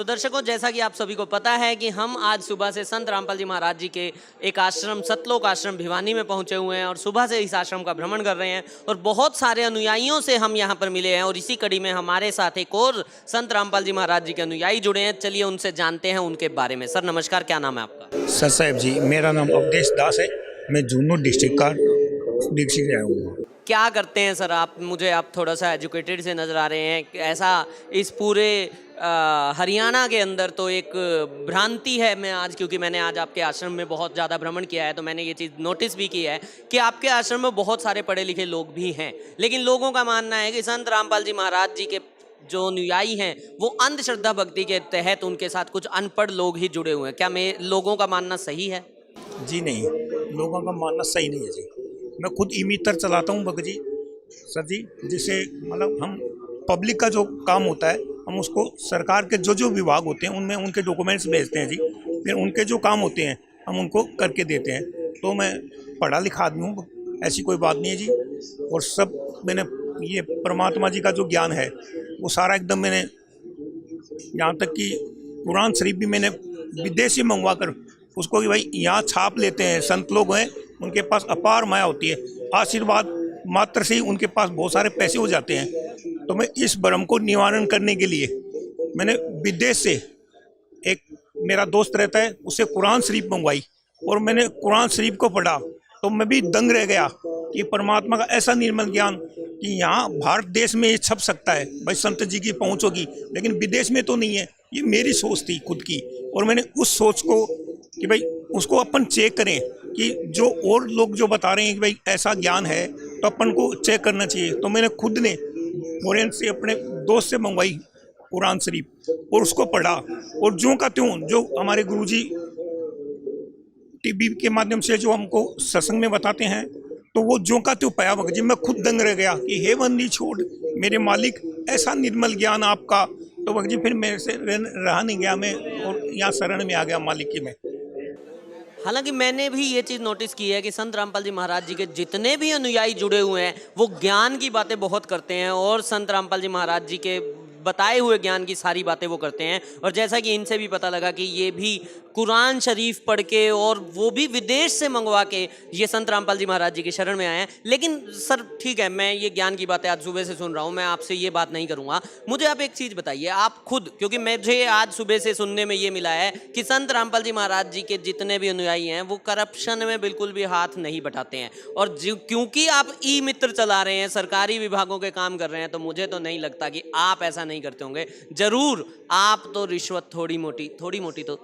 तो दर्शकों, जैसा कि आप सभी को पता है कि हम आज सुबह से संत रामपाल जी महाराज जी के एक आश्रम सतलोक आश्रम भिवानी में पहुंचे हुए हैं और सुबह से इस आश्रम का भ्रमण कर रहे हैं और बहुत सारे अनुयायियों से हम यहां पर मिले हैं और इसी कड़ी में हमारे साथ एक और संत रामपाल जी महाराज जी के अनुयायी जुड़े हैं। चलिए उनसे जानते हैं उनके बारे में। सर नमस्कार, क्या नाम है आपका? सर साहब जी, मेरा नाम अवधेश दास है। मैं जूनूर डिस्ट्रिक्ट का दीक्षित आया हूँ। क्या करते हैं सर आप? मुझे आप थोड़ा सा एजुकेटेड से नज़र आ रहे हैं। ऐसा इस पूरे हरियाणा के अंदर तो एक भ्रांति है, मैं आज क्योंकि मैंने आज आपके आश्रम में बहुत ज़्यादा भ्रमण किया है तो मैंने ये चीज़ नोटिस भी की है कि आपके आश्रम में बहुत सारे पढ़े लिखे लोग भी हैं, लेकिन लोगों का मानना है कि संत रामपाल जी महाराज जी के जो अनुयायी हैं वो अंधश्रद्धा भक्ति के तहत उनके साथ कुछ अनपढ़ लोग ही जुड़े हुए हैं। क्या मैं लोगों का मानना सही है? जी नहीं, लोगों का मानना सही नहीं है जी। मैं खुद ई-मित्र चलाता हूँ भगत जी, सर जी, जिससे मतलब हम पब्लिक का जो काम होता है हम उसको सरकार के जो विभाग होते हैं उनमें उनके डॉक्यूमेंट्स भेजते हैं जी। फिर उनके जो काम होते हैं हम उनको करके देते हैं। तो मैं पढ़ा लिखा आदमी हूँ, ऐसी कोई बात नहीं है जी। और सब मैंने ये परमात्मा जी का जो ज्ञान है वो सारा एकदम मैंने, यहाँ तक कि कुरान शरीफ भी मैंने विदेश से मंगवा कर उसको कि भाई यहाँ छाप लेते हैं। संत लोग हैं, उनके पास अपार माया होती है, आशीर्वाद मात्र से ही उनके पास बहुत सारे पैसे हो जाते हैं। तो मैं इस भ्रम को निवारण करने के लिए मैंने विदेश से एक मेरा दोस्त रहता है उससे कुरान शरीफ मंगवाई और मैंने कुरान शरीफ को पढ़ा तो मैं भी दंग रह गया कि परमात्मा का ऐसा निर्मल ज्ञान कि यहाँ भारत देश में ये छप सकता है, भाई संत जी की पहुँच होगी, लेकिन विदेश में तो नहीं है। ये मेरी सोच थी खुद की और मैंने उस सोच को कि भाई उसको अपन चेक करें कि जो और लोग जो बता रहे हैं कि भाई ऐसा ज्ञान है तो अपन को चेक करना चाहिए। तो मैंने खुद ने फॉरेन से अपने दोस्त से मंगवाई कुरान शरीफ और उसको पढ़ा और ज्यों का त्यों जो हमारे गुरुजी टीवी के माध्यम से जो हमको सत्संग में बताते हैं तो वो ज्यों का त्यों पाया भगत जी। मैं खुद दंग रह गया कि हे बंदी छोड़ मेरे मालिक, ऐसा निर्मल ज्ञान आपका। तो भगत जी फिर मेरे से रहा नहीं गया, मैं और यहाँ शरण में आ गया मालिक की में। हालांकि मैंने भी ये चीज़ नोटिस की है कि संत रामपाल जी महाराज जी के जितने भी अनुयायी जुड़े हुए हैं वो ज्ञान की बातें बहुत करते हैं और संत रामपाल जी महाराज जी के बताए हुए ज्ञान की सारी बातें वो करते हैं। और जैसा कि इनसे भी पता लगा कि ये भी कुरान शरीफ पढ़ के और वो भी विदेश से मंगवा के ये संत रामपाल जी महाराज जी की शरण में आए हैं। लेकिन सर ठीक है, मैं ये ज्ञान की बातें आज सुबह से सुन रहा हूँ, मैं आपसे ये बात नहीं करूँगा। मुझे आप एक चीज़ बताइए, आप खुद, क्योंकि मुझे आज सुबह से सुनने में ये मिला है कि संत रामपाल जी महाराज जी के जितने भी अनुयायी हैं वो करप्शन में बिल्कुल भी हाथ नहीं बटाते हैं। और क्योंकि आप ई-मित्र चला रहे हैं, सरकारी विभागों के काम कर रहे हैं, तो मुझे तो नहीं लगता कि आप ऐसा नहीं करते होंगे। जरूर आप तो रिश्वत थोड़ी मोटी तो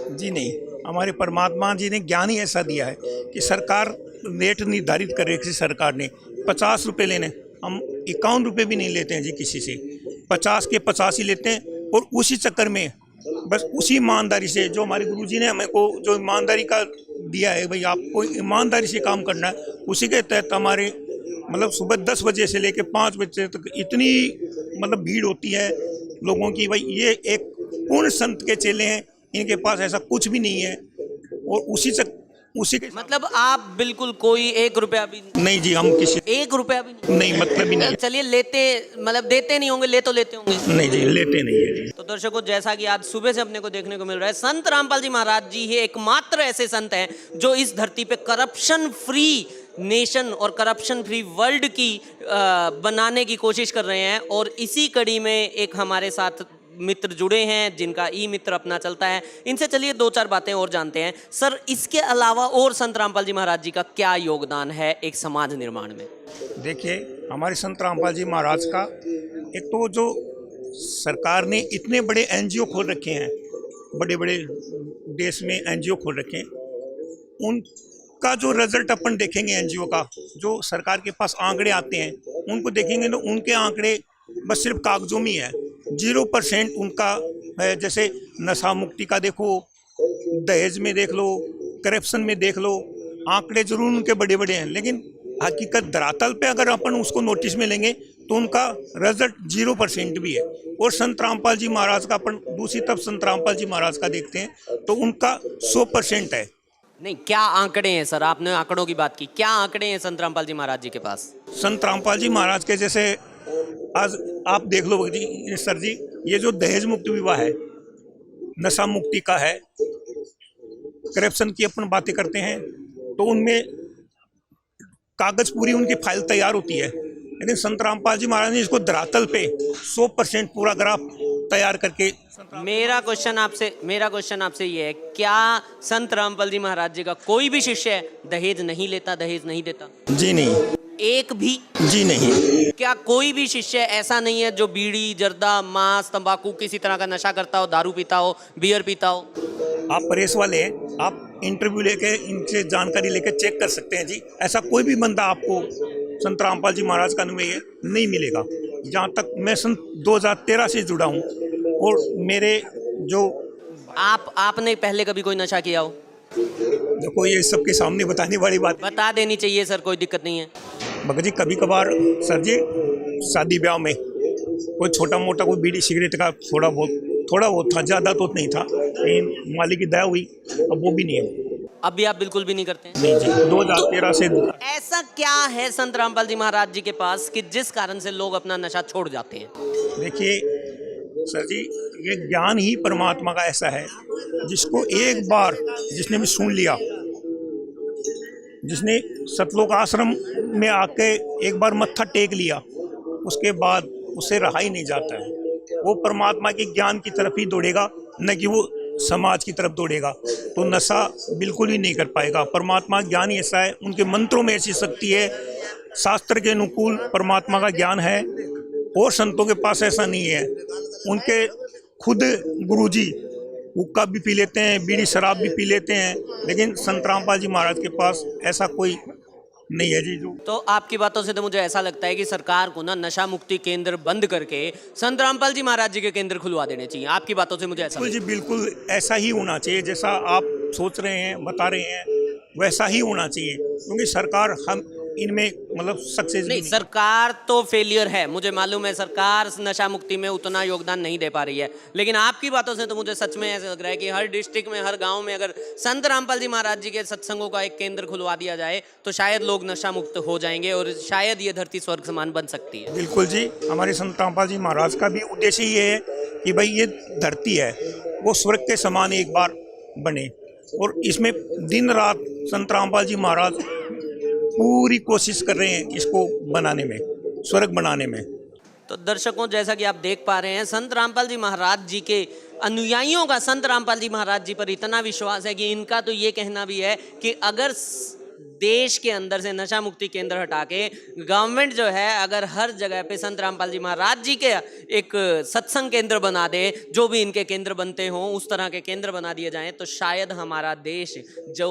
जी नहीं, हमारे परमात्मा जी ने ज्ञान ही ऐसा दिया है कि सरकार रेट निर्धारित कर रही है। सरकार ने 50 रुपये लेने, हम 51 रुपये भी नहीं लेते हैं जी किसी से, 50 के 50 ही लेते हैं। और उसी चक्कर में बस उसी ईमानदारी से जो हमारे गुरुजी ने हमें को जो ईमानदारी का दिया है, भाई आपको ईमानदारी से काम करना है, उसी के तहत हमारे मतलब सुबह 10 बजे से लेकर 5 बजे तक इतनी मतलब भीड़ होती है लोगों की। भाई ये एक पूर्ण संत के चेले हैं, इनके पास ऐसा कुछ भी नहीं है। और उसी के मतलब आप बिल्कुल कोई 1 रुपया भी नहीं जी, हम किसी 1 रुपया भी नहीं, मतलब ही नहीं। चलिए लेते, मतलब देते नहीं होंगे, ले तो लेते होंगे? नहीं जी, लेते नहीं है जी। तो दर्शकों, जैसा कि आज सुबह से अपने को देखने को मिल रहा है, संत रामपाल जी महाराज जी ही एकमात्र ऐसे संत हैं जो इस धरती पे करप्शन फ्री नेशन और करप्शन फ्री वर्ल्ड की बनाने की कोशिश कर रहे हैं। और इसी कड़ी में एक हमारे साथ मित्र जुड़े हैं जिनका ई-मित्र अपना चलता है। इनसे चलिए 2-4 बातें और जानते हैं। सर, इसके अलावा और संत रामपाल जी महाराज जी का क्या योगदान है एक समाज निर्माण में? देखिए, हमारे संत रामपाल जी महाराज का एक तो जो सरकार ने इतने बड़े एनजीओ खोल रखे हैं, बड़े बड़े देश में एनजीओ खोल रखे हैं, उनका जो रिजल्ट अपन देखेंगे एनजीओ का, जो सरकार के पास आंकड़े आते हैं उनको देखेंगे तो उनके आंकड़े बस सिर्फ कागजों में है। 0% उनका है। जैसे नशा मुक्ति का देखो, दहेज में देख लो, करप्शन में देख लो, आंकड़े जरूर उनके बड़े बड़े हैं, लेकिन हकीकत धरातल पे अगर अपन उसको नोटिस में लेंगे तो उनका रिजल्ट 0% भी है। और संत रामपाल जी महाराज का अपन दूसरी तरफ संत रामपाल जी महाराज का देखते हैं तो उनका 100% है। नहीं, क्या आंकड़े हैं सर? आपने आंकड़ों की बात की, क्या आंकड़े हैं संत रामपाल जी महाराज जी के पास? संत रामपाल जी महाराज के जैसे आज आप देख लो जी, सर जी, ये जो दहेज मुक्त विवाह है नशा मुक्ति का है, करप्शन की अपन बातें करते हैं तो उनमें कागज पूरी उनकी फाइल तैयार होती है, लेकिन संत रामपाल जी महाराज ने इसको धरातल पे 100% पूरा ग्राफ तैयार करके। मेरा क्वेश्चन आपसे ये है, क्या संत रामपाल जी महाराज जी का कोई भी शिष्य दहेज नहीं लेता, दहेज नहीं देता? जी नहीं। एक भी? जी नहीं। क्या कोई भी शिष्य ऐसा नहीं है जो बीड़ी, जर्दा, मांस, तंबाकू, किसी तरह का नशा करता हो, दारू पीता हो, बियर पीता हो? आप प्रेस वाले हैं, आप इंटरव्यू लेके इनसे जानकारी लेके चेक कर सकते हैं जी। ऐसा कोई भी बंदा आपको संत रामपाल जी महाराज का अनुयायी नहीं मिलेगा। जहाँ तक मैं सन 2013 से जुड़ा हूँ और मेरे जो आपने पहले कभी कोई नशा किया हो? देखो ये सबके सामने बताने वाली बात बता देनी चाहिए सर, कोई दिक्कत नहीं है। मगर जी कभी कभार सर जी शादी ब्याह में कोई छोटा मोटा कोई बीड़ी सिगरेट का थोड़ा बहुत था, ज़्यादा तो नहीं था, लेकिन मालिक की दया हुई, अब वो भी नहीं है। अभी आप बिल्कुल भी नहीं करते हैं? नहीं जी, 2013 से। ऐसा क्या है संत रामपाल जी महाराज जी के पास कि जिस कारण से लोग अपना नशा छोड़ जाते हैं? देखिए सर जी, ये ज्ञान ही परमात्मा का ऐसा है जिसको एक बार जिसने भी सुन लिया, जिसने सतलोक आश्रम में आके एक बार मत्था टेक लिया, उसके बाद उसे रहा ही नहीं जाता है। वो परमात्मा के ज्ञान की तरफ ही दौड़ेगा, न कि वो समाज की तरफ दौड़ेगा। तो नशा बिल्कुल ही नहीं कर पाएगा। परमात्मा ज्ञान ही ऐसा है, उनके मंत्रों में ऐसी शक्ति है, शास्त्र के अनुकूल परमात्मा का ज्ञान है, और संतों के पास ऐसा नहीं है। उनके खुद गुरुजी हुक्का भी पी लेते हैं, बीड़ी शराब भी पी लेते हैं, लेकिन संत रामपाल जी महाराज के पास ऐसा कोई नहीं है जी। जो तो आपकी बातों से तो मुझे ऐसा लगता है कि सरकार को ना नशा मुक्ति केंद्र बंद करके संत रामपाल जी महाराज जी के केंद्र खुलवा देने चाहिए। आपकी बातों से मुझे ऐसा बिल्कुल जी, बिल्कुल ऐसा ही होना चाहिए। जैसा आप सोच रहे हैं, बता रहे हैं, वैसा ही होना चाहिए, क्योंकि सरकार हम इनमें मतलब सक्सेस नहीं, सरकार तो फेलियर है, मुझे मालूम है, सरकार नशा मुक्ति में उतना योगदान नहीं दे पा रही है, लेकिन आपकी बातों से तो मुझे सच में ऐसा लग रहा है कि हर डिस्ट्रिक्ट में, हर गांव में अगर संत रामपाल जी महाराज जी के सत्संगों का एक केंद्र खुलवा दिया जाए तो शायद लोग नशा मुक्त हो जाएंगे और शायद ये धरती स्वर्ग समान बन सकती है। बिल्कुल जी, हमारे संत रामपाल जी महाराज का भी उद्देश्य ये है कि भाई ये धरती है वो स्वर्ग के समान एक बार बने, और इसमें दिन रात संत रामपाल जी महाराज पूरी कोशिश कर रहे हैं इसको बनाने में, स्वर्ग बनाने में। तो दर्शकों, जैसा कि आप देख पा रहे हैं, संत रामपाल जी महाराज जी के अनुयायियों का संत रामपाल जी महाराज जी पर इतना विश्वास है कि इनका तो ये कहना भी है कि अगर देश के अंदर से नशा मुक्ति केंद्र हटा के गवर्नमेंट जो है अगर हर जगह पे संत रामपाल जी महाराज जी के एक सत्संग केंद्र बना दे, जो भी इनके केंद्र बनते हों उस तरह के केंद्र बना दिए जाएं, तो शायद हमारा देश जो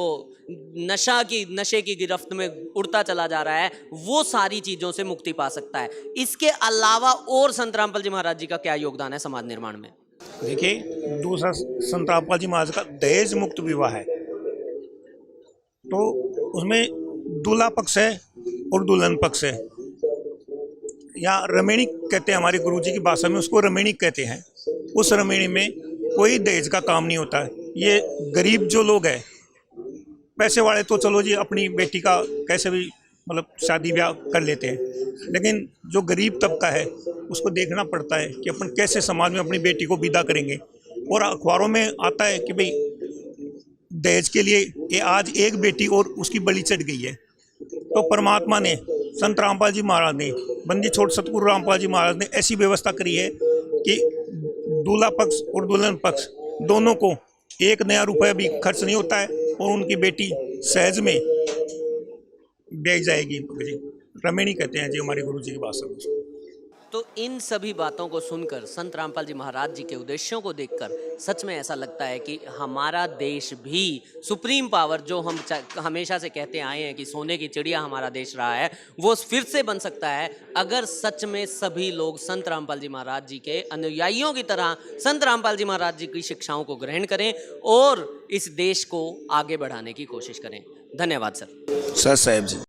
नशे की गिरफ्त में उड़ता चला जा रहा है वो सारी चीज़ों से मुक्ति पा सकता है। इसके अलावा और संत रामपाल जी महाराज जी का क्या योगदान है समाज निर्माण में? देखिए, दूसरा संत रामपाल जी महाराज का दहेज मुक्त विवाह है, तो उसमें दूल्हा पक्ष है और दुल्हन पक्ष है, या रमेणी कहते हैं हमारे गुरुजी की भाषा में, उसको रमेणी कहते हैं। उस रमेणी में कोई दहेज का काम नहीं होता है। ये गरीब जो लोग हैं, पैसे वाले तो चलो जी अपनी बेटी का कैसे भी मतलब शादी ब्याह कर लेते हैं, लेकिन जो गरीब तबका है उसको देखना पड़ता है कि अपन कैसे समाज में अपनी बेटी को विदा करेंगे। और अखबारों में आता है कि भाई दहेज के लिए ये आज एक बेटी और उसकी बलि चढ़ गई है। तो परमात्मा ने, संत रामपाल जी महाराज ने, बंदी छोड़ सतगुरु रामपाल जी महाराज ने ऐसी व्यवस्था करी है कि दूल्हा पक्ष और दुल्हन पक्ष दोनों को एक नया रुपया भी खर्च नहीं होता है, और उनकी बेटी सहज में ब्याह जाएगी। रमेणी कहते हैं जी हमारे गुरु जी की भाषा में। तो इन सभी बातों को सुनकर, संत रामपाल जी महाराज जी के उद्देश्यों को देखकर सच में ऐसा लगता है कि हमारा देश भी सुप्रीम पावर, जो हम हमेशा से कहते आए हैं कि सोने की चिड़िया हमारा देश रहा है, वो फिर से बन सकता है अगर सच में सभी लोग संत रामपाल जी महाराज जी के अनुयायियों की तरह संत रामपाल जी महाराज जी की शिक्षाओं को ग्रहण करें और इस देश को आगे बढ़ाने की कोशिश करें। धन्यवाद सर। सर साहब जी।